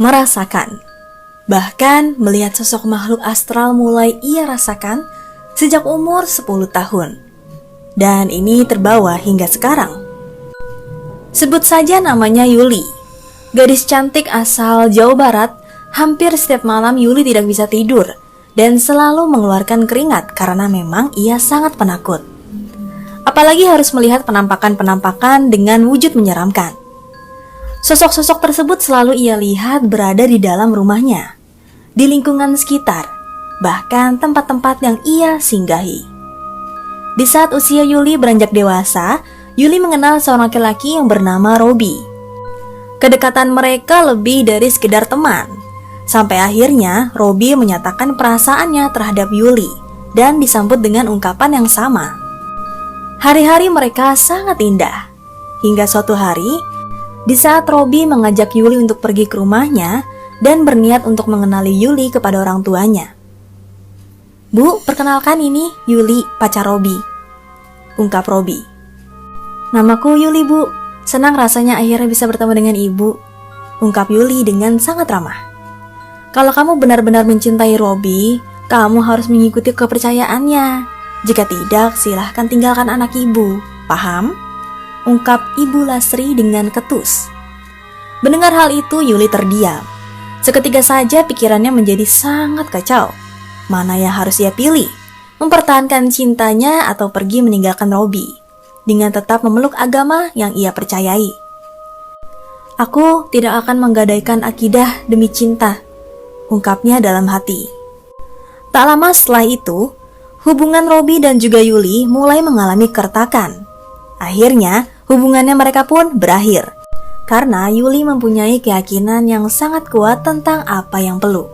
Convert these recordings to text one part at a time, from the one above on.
merasakan. Bahkan melihat sosok makhluk astral mulai ia rasakan sejak umur 10 tahun. Dan ini terbawa hingga sekarang. Sebut saja namanya Yuli. Gadis cantik asal Jawa Barat. Hampir setiap malam Yuli tidak bisa tidur dan selalu mengeluarkan keringat karena memang ia sangat penakut. Apalagi harus melihat penampakan-penampakan dengan wujud menyeramkan. Sosok-sosok tersebut selalu ia lihat berada di dalam rumahnya, di lingkungan sekitar, bahkan tempat-tempat yang ia singgahi. Di saat usia Yuli beranjak dewasa, Yuli mengenal seorang laki-laki yang bernama Robi. Kedekatan mereka lebih dari sekedar teman. Sampai akhirnya Robi menyatakan perasaannya terhadap Yuli dan disambut dengan ungkapan yang sama. Hari-hari mereka sangat indah. Hingga suatu hari, di saat Robi mengajak Yuli untuk pergi ke rumahnya dan berniat untuk mengenali Yuli kepada orang tuanya. "Bu, perkenalkan ini Yuli, pacar Robi," ungkap Robi. "Namaku Yuli, Bu. Senang rasanya akhirnya bisa bertemu dengan Ibu," ungkap Yuli dengan sangat ramah. "Kalau kamu benar-benar mencintai Robi, kamu harus mengikuti kepercayaannya. Jika tidak, silahkan tinggalkan anak Ibu. Paham?" ungkap Ibu Lasri dengan ketus. Mendengar hal itu, Yuli terdiam. Seketika saja pikirannya menjadi sangat kacau. Mana yang harus ia pilih? Mempertahankan cintanya atau pergi meninggalkan Robi dengan tetap memeluk agama yang ia percayai. "Aku tidak akan menggadaikan akidah demi cinta," ungkapnya dalam hati. Tak lama setelah itu, hubungan Robi dan juga Yuli mulai mengalami keretakan. Akhirnya, hubungannya mereka pun berakhir karena Yuli mempunyai keyakinan yang sangat kuat tentang apa yang perlu.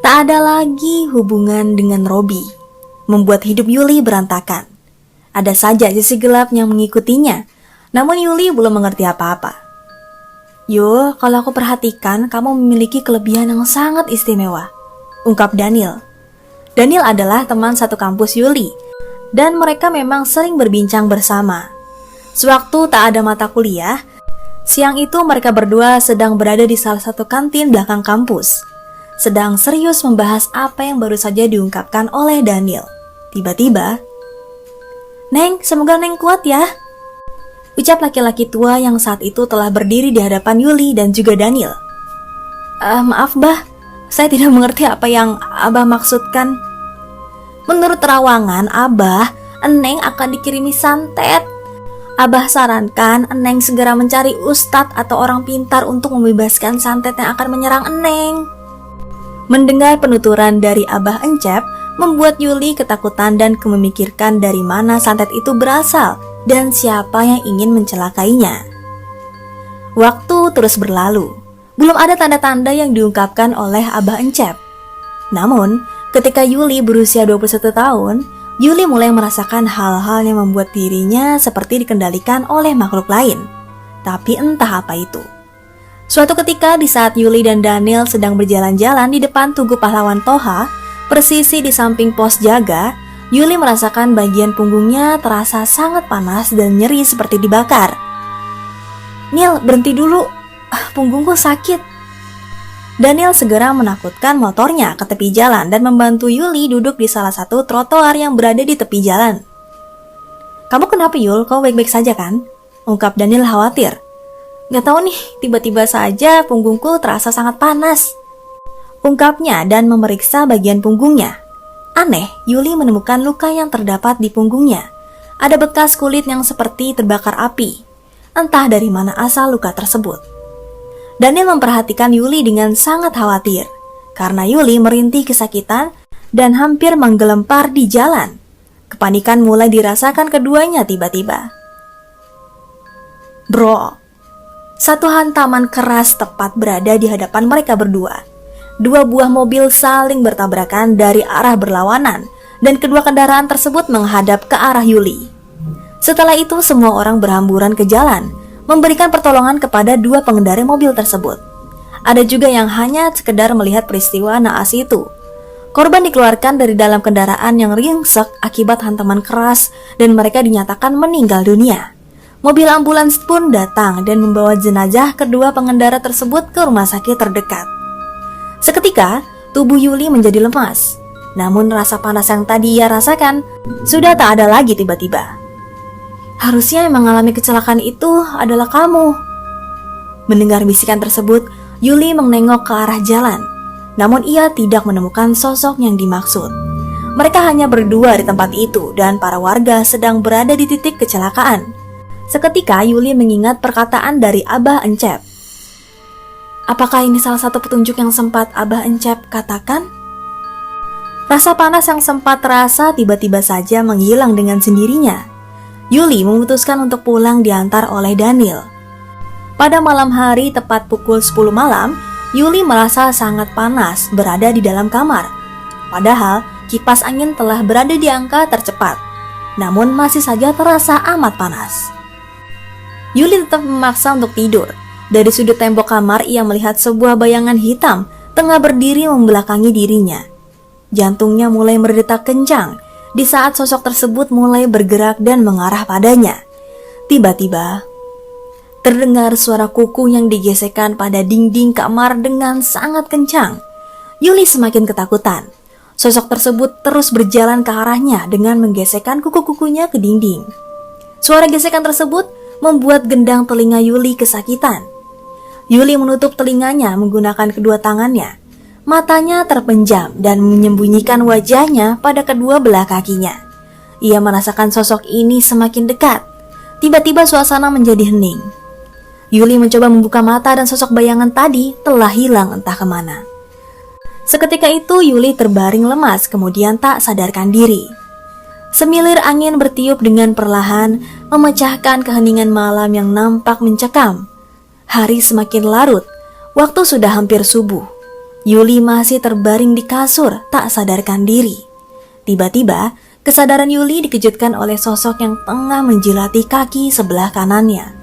Tak ada lagi hubungan dengan Robi, membuat hidup Yuli berantakan. Ada saja sisi gelap yang mengikutinya, namun Yuli belum mengerti apa-apa. "Yul, kalau aku perhatikan, kamu memiliki kelebihan yang sangat istimewa," ungkap Daniel. Daniel adalah teman satu kampus Yuli, dan mereka memang sering berbincang bersama. Sewaktu tak ada mata kuliah, siang itu mereka berdua sedang berada di salah satu kantin belakang kampus, sedang serius membahas apa yang baru saja diungkapkan oleh Daniel. Tiba-tiba, "Neng, semoga Neng kuat ya," ucap laki-laki tua yang saat itu telah berdiri di hadapan Yuli dan juga Daniel. Maaf, Bah, saya tidak mengerti apa yang Abah maksudkan." "Menurut terawangan Abah, Eneng akan dikirimi santet. Abah sarankan Eneng segera mencari ustadz atau orang pintar untuk membebaskan santet yang akan menyerang Eneng." Mendengar penuturan dari Abah Encep, membuat Yuli ketakutan dan memikirkan dari mana santet itu berasal dan siapa yang ingin mencelakainya. Waktu terus berlalu. Belum ada tanda-tanda yang diungkapkan oleh Abah Encep. Namun, ketika Yuli berusia 21 tahun, Yuli mulai merasakan hal-hal yang membuat dirinya seperti dikendalikan oleh makhluk lain. Tapi entah apa itu. Suatu ketika di saat Yuli dan Daniel sedang berjalan-jalan di depan Tugu Pahlawan Toha, persisi di samping pos jaga, Yuli merasakan bagian punggungnya terasa sangat panas dan nyeri seperti dibakar. "Nil, berhenti dulu. Punggungku sakit." Daniel segera menakutkan motornya ke tepi jalan dan membantu Yuli duduk di salah satu trotoar yang berada di tepi jalan. "Kamu kenapa, Yul? Kau baik-baik saja kan?" ungkap Daniel khawatir. "Gak tahu nih, tiba-tiba saja punggungku terasa sangat panas," ungkapnya dan memeriksa bagian punggungnya. Aneh, Yuli menemukan luka yang terdapat di punggungnya. Ada bekas kulit yang seperti terbakar api. Entah dari mana asal luka tersebut. Daniel memperhatikan Yuli dengan sangat khawatir, karena Yuli merintih kesakitan dan hampir menggelempar di jalan. Kepanikan mulai dirasakan keduanya tiba-tiba. Bro, satu hantaman keras tepat berada di hadapan mereka berdua. Dua buah mobil saling bertabrakan dari arah berlawanan, dan kedua kendaraan tersebut menghadap ke arah Yuli. Setelah itu semua orang berhamburan ke jalan, memberikan pertolongan kepada dua pengendara mobil tersebut. Ada juga yang hanya sekedar melihat peristiwa naas itu. Korban dikeluarkan dari dalam kendaraan yang ringsek akibat hantaman keras dan mereka dinyatakan meninggal dunia. Mobil ambulans pun datang dan membawa jenazah kedua pengendara tersebut ke rumah sakit terdekat. Seketika, tubuh Yuli menjadi lemas. Namun rasa panas yang tadi ia rasakan sudah tak ada lagi tiba-tiba. Harusnya yang mengalami kecelakaan itu adalah kamu. Mendengar bisikan tersebut, Yuli menengok ke arah jalan. Namun ia tidak menemukan sosok yang dimaksud. Mereka hanya berdua di tempat itu dan para warga sedang berada di titik kecelakaan. Seketika Yuli mengingat perkataan dari Abah Encep. Apakah ini salah satu petunjuk yang sempat Abah Encep katakan? Rasa panas yang sempat terasa tiba-tiba saja menghilang dengan sendirinya. Yuli memutuskan untuk pulang diantar oleh Daniel. Pada malam hari tepat pukul 10 malam, Yuli merasa sangat panas berada di dalam kamar. Padahal kipas angin telah berada di angka tercepat, namun masih saja terasa amat panas. Yuli tetap memaksa untuk tidur. Dari sudut tembok kamar ia melihat sebuah bayangan hitam tengah berdiri membelakangi dirinya. Jantungnya mulai berdetak kencang di saat sosok tersebut mulai bergerak dan mengarah padanya. Tiba-tiba terdengar suara kuku yang digesekkan pada dinding kamar dengan sangat kencang. Yuli semakin ketakutan. Sosok tersebut terus berjalan ke arahnya dengan menggesekkan kuku-kukunya ke dinding. Suara gesekan tersebut membuat gendang telinga Yuli kesakitan. Yuli menutup telinganya menggunakan kedua tangannya. Matanya terpenjam dan menyembunyikan wajahnya pada kedua belah kakinya. Ia merasakan sosok ini semakin dekat. Tiba-tiba suasana menjadi hening. Yuli mencoba membuka mata dan sosok bayangan tadi telah hilang entah kemana. Seketika itu Yuli terbaring lemas kemudian tak sadarkan diri. Semilir angin bertiup dengan perlahan, memecahkan keheningan malam yang nampak mencekam. Hari semakin larut, waktu sudah hampir subuh. Yuli masih terbaring di kasur, tak sadarkan diri. Tiba-tiba, kesadaran Yuli dikejutkan oleh sosok yang tengah menjilati kaki sebelah kanannya.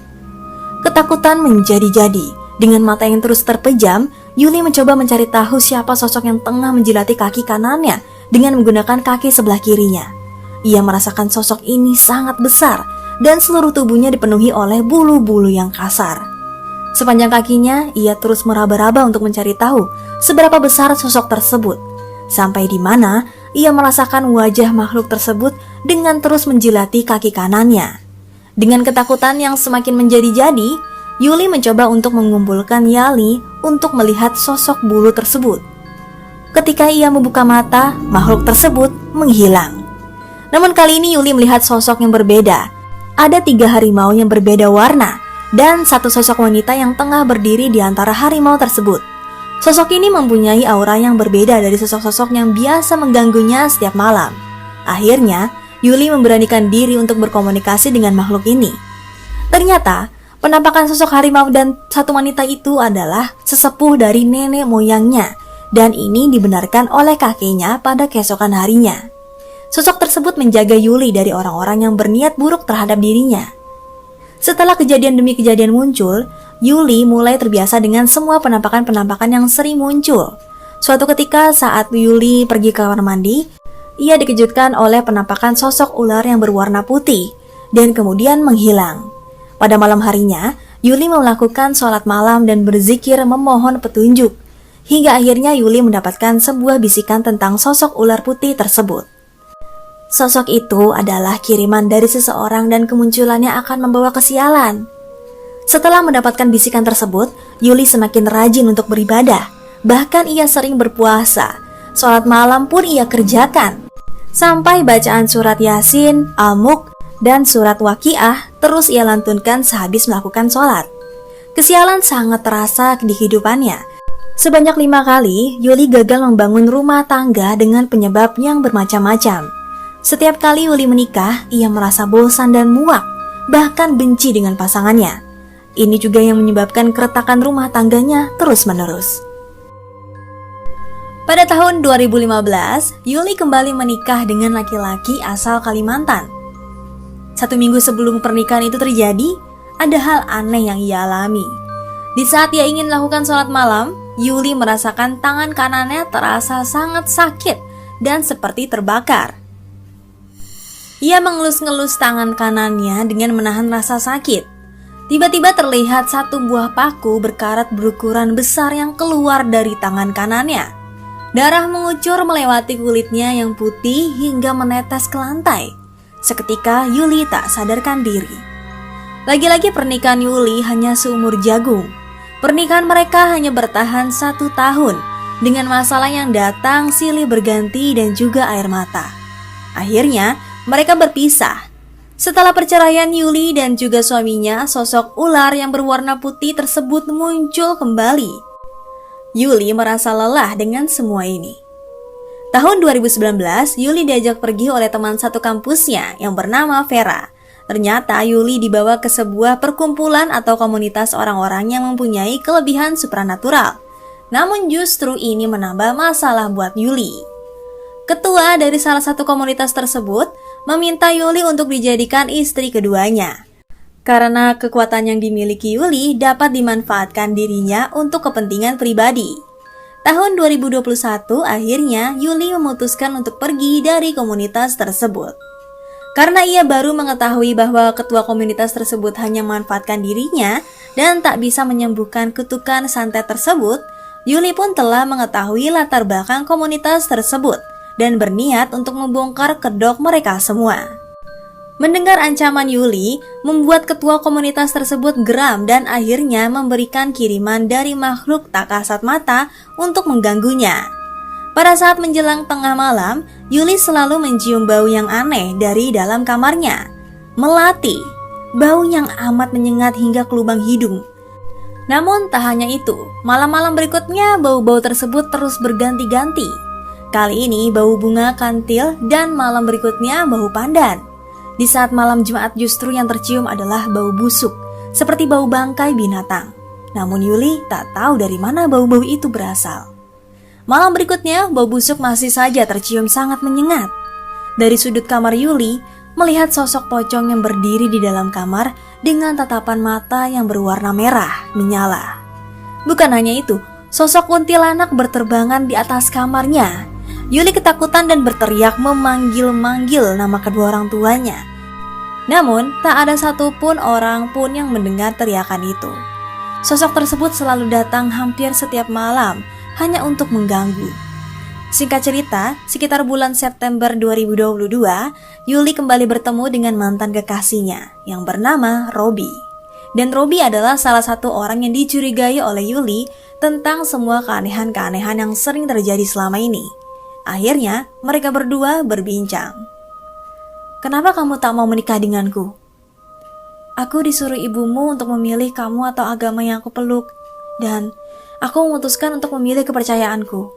Ketakutan menjadi-jadi, dengan mata yang terus terpejam, Yuli mencoba mencari tahu siapa sosok yang tengah menjilati kaki kanannya dengan menggunakan kaki sebelah kirinya. Ia merasakan sosok ini sangat besar dan seluruh tubuhnya dipenuhi oleh bulu-bulu yang kasar. Sepanjang kakinya, ia terus meraba-raba untuk mencari tahu seberapa besar sosok tersebut. Sampai di mana ia merasakan wajah makhluk tersebut dengan terus menjilati kaki kanannya. Dengan ketakutan yang semakin menjadi-jadi, Yuli mencoba untuk mengumpulkan nyali untuk melihat sosok bulu tersebut. Ketika ia membuka mata, makhluk tersebut menghilang. Namun kali ini Yuli melihat sosok yang berbeda. Ada 3 harimau yang berbeda warna dan satu sosok wanita yang tengah berdiri di antara harimau tersebut. Sosok ini mempunyai aura yang berbeda dari sosok-sosok yang biasa mengganggunya setiap malam. Akhirnya, Yuli memberanikan diri untuk berkomunikasi dengan makhluk ini. Ternyata, penampakan sosok harimau dan satu wanita itu adalah sesepuh dari nenek moyangnya, dan ini dibenarkan oleh kakeknya pada keesokan harinya. Sosok tersebut menjaga Yuli dari orang-orang yang berniat buruk terhadap dirinya. Setelah kejadian demi kejadian muncul, Yuli mulai terbiasa dengan semua penampakan-penampakan yang sering muncul. Suatu ketika saat Yuli pergi ke kamar mandi, ia dikejutkan oleh penampakan sosok ular yang berwarna putih dan kemudian menghilang. Pada malam harinya, Yuli melakukan sholat malam dan berzikir memohon petunjuk. Hingga akhirnya Yuli mendapatkan sebuah bisikan tentang sosok ular putih tersebut. Sosok itu adalah kiriman dari seseorang dan kemunculannya akan membawa kesialan. Setelah mendapatkan bisikan tersebut, Yuli semakin rajin untuk beribadah. Bahkan ia sering berpuasa. Sholat malam pun ia kerjakan. Sampai bacaan surat Yasin, Al-Mulk, dan surat Waqiah terus ia lantunkan sehabis melakukan sholat. Kesialan sangat terasa di kehidupannya. Sebanyak 5 kali, Yuli gagal membangun rumah tangga dengan penyebab yang bermacam-macam. Setiap kali Yuli menikah, ia merasa bosan dan muak, bahkan benci dengan pasangannya. Ini juga yang menyebabkan keretakan rumah tangganya terus-menerus. Pada tahun 2015, Yuli kembali menikah dengan laki-laki asal Kalimantan. 1 minggu sebelum pernikahan itu terjadi, ada hal aneh yang ia alami. Di saat ia ingin melakukan sholat malam, Yuli merasakan tangan kanannya terasa sangat sakit dan seperti terbakar. Ia mengelus-ngelus tangan kanannya dengan menahan rasa sakit. Tiba-tiba terlihat satu buah paku berkarat berukuran besar yang keluar dari tangan kanannya. Darah mengucur melewati kulitnya yang putih hingga menetes ke lantai. Seketika Yuli tak sadarkan diri. Lagi-lagi pernikahan Yuli hanya seumur jagung. Pernikahan mereka hanya bertahan 1 tahun, dengan masalah yang datang silih berganti dan juga air mata. Akhirnya mereka berpisah. Setelah perceraian Yuli dan juga suaminya, sosok ular yang berwarna putih tersebut muncul kembali. Yuli merasa lelah dengan semua ini. Tahun 2019, Yuli diajak pergi oleh teman satu kampusnya yang bernama Vera. Ternyata Yuli dibawa ke sebuah perkumpulan atau komunitas orang-orang yang mempunyai kelebihan supranatural. Namun justru ini menambah masalah buat Yuli. Ketua dari salah satu komunitas tersebut meminta Yuli untuk dijadikan istri keduanya. Karena kekuatan yang dimiliki Yuli dapat dimanfaatkan dirinya untuk kepentingan pribadi. Tahun 2021 akhirnya Yuli memutuskan untuk pergi dari komunitas tersebut. Karena ia baru mengetahui bahwa ketua komunitas tersebut hanya memanfaatkan dirinya dan tak bisa menyembuhkan kutukan santet tersebut, Yuli pun telah mengetahui latar belakang komunitas tersebut dan berniat untuk membongkar kedok mereka semua. Mendengar ancaman Yuli, membuat ketua komunitas tersebut geram dan akhirnya memberikan kiriman dari makhluk tak kasat mata untuk mengganggunya. Pada saat menjelang tengah malam, Yuli selalu mencium bau yang aneh dari dalam kamarnya. Melati, bau yang amat menyengat hingga ke lubang hidung. Namun tak hanya itu, malam-malam berikutnya bau-bau tersebut terus berganti-ganti. Kali ini bau bunga kantil dan malam berikutnya bau pandan. Di saat malam Jumat justru yang tercium adalah bau busuk, seperti bau bangkai binatang. Namun Yuli tak tahu dari mana bau-bau itu berasal. Malam berikutnya bau busuk masih saja tercium sangat menyengat. Dari sudut kamar Yuli, melihat sosok pocong yang berdiri di dalam kamar dengan tatapan mata yang berwarna merah menyala. Bukan hanya itu, sosok kuntilanak berterbangan di atas kamarnya. Yuli ketakutan dan berteriak memanggil-manggil nama kedua orang tuanya. Namun, tak ada satupun orang pun yang mendengar teriakan itu. Sosok tersebut selalu datang hampir setiap malam, hanya untuk mengganggu. Singkat cerita, sekitar bulan September 2022, Yuli kembali bertemu dengan mantan kekasihnya yang bernama Robi. Dan Robi adalah salah satu orang yang dicurigai oleh Yuli tentang semua keanehan-keanehan yang sering terjadi selama ini. Akhirnya, mereka berdua berbincang. "Kenapa kamu tak mau menikah denganku?" "Aku disuruh ibumu untuk memilih kamu atau agama yang aku peluk, dan aku memutuskan untuk memilih kepercayaanku."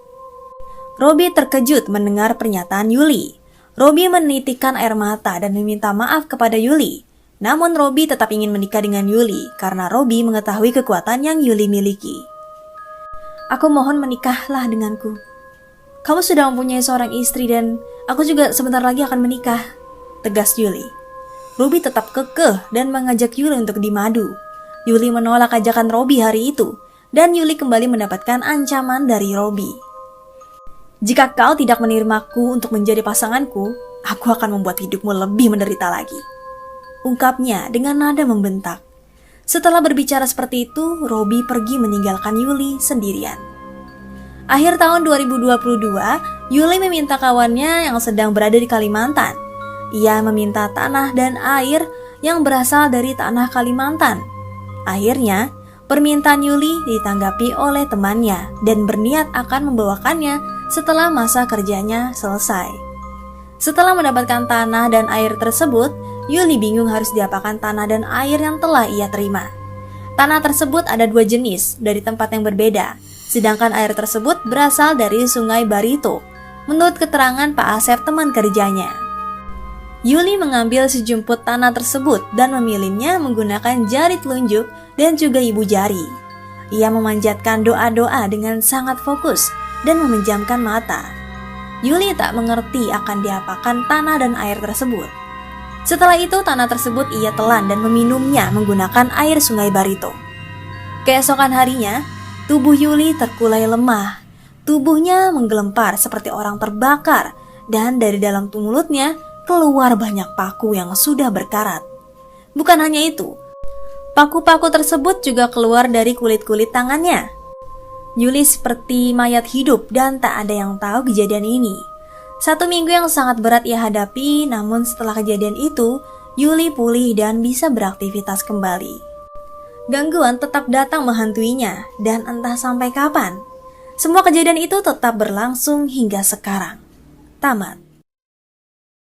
Robi terkejut mendengar pernyataan Yuli. Robi menitikkan air mata dan meminta maaf kepada Yuli. Namun Robi tetap ingin menikah dengan Yuli karena Robi mengetahui kekuatan yang Yuli miliki. "Aku mohon menikahlah denganku. Kamu sudah mempunyai seorang istri dan aku juga sebentar lagi akan menikah," tegas Yuli. Robi tetap kekeh dan mengajak Yuli untuk dimadu. Yuli menolak ajakan Robi hari itu, dan Yuli kembali mendapatkan ancaman dari Robi. "Jika kau tidak menerimaku untuk menjadi pasanganku, aku akan membuat hidupmu lebih menderita lagi," ungkapnya dengan nada membentak. Setelah berbicara seperti itu, Robi pergi meninggalkan Yuli sendirian. Akhir tahun 2022, Yuli meminta kawannya yang sedang berada di Kalimantan. Ia meminta tanah dan air yang berasal dari tanah Kalimantan. Akhirnya, permintaan Yuli ditanggapi oleh temannya dan berniat akan membawakannya setelah masa kerjanya selesai. Setelah mendapatkan tanah dan air tersebut, Yuli bingung harus diapakan tanah dan air yang telah ia terima. Tanah tersebut ada 2 jenis dari tempat yang berbeda, sedangkan air tersebut berasal dari Sungai Barito, menurut keterangan Pak Asep teman kerjanya. Yuli mengambil sejumput tanah tersebut dan memilihnya menggunakan jari telunjuk dan juga ibu jari. Ia memanjatkan doa-doa dengan sangat fokus dan memejamkan mata. Yuli tak mengerti akan diapakan tanah dan air tersebut. Setelah itu tanah tersebut ia telan dan meminumnya menggunakan air Sungai Barito. Keesokan harinya, tubuh Yuli terkulai lemah. Tubuhnya menggelempar seperti orang terbakar dan dari dalam mulutnya keluar banyak paku yang sudah berkarat. Bukan hanya itu, paku-paku tersebut juga keluar dari kulit-kulit tangannya. Yuli seperti mayat hidup dan tak ada yang tahu kejadian ini. 1 minggu yang sangat berat ia hadapi, namun setelah kejadian itu, Yuli pulih dan bisa beraktivitas kembali. Gangguan tetap datang menghantuinya, dan entah sampai kapan. Semua kejadian itu tetap berlangsung hingga sekarang. Tamat.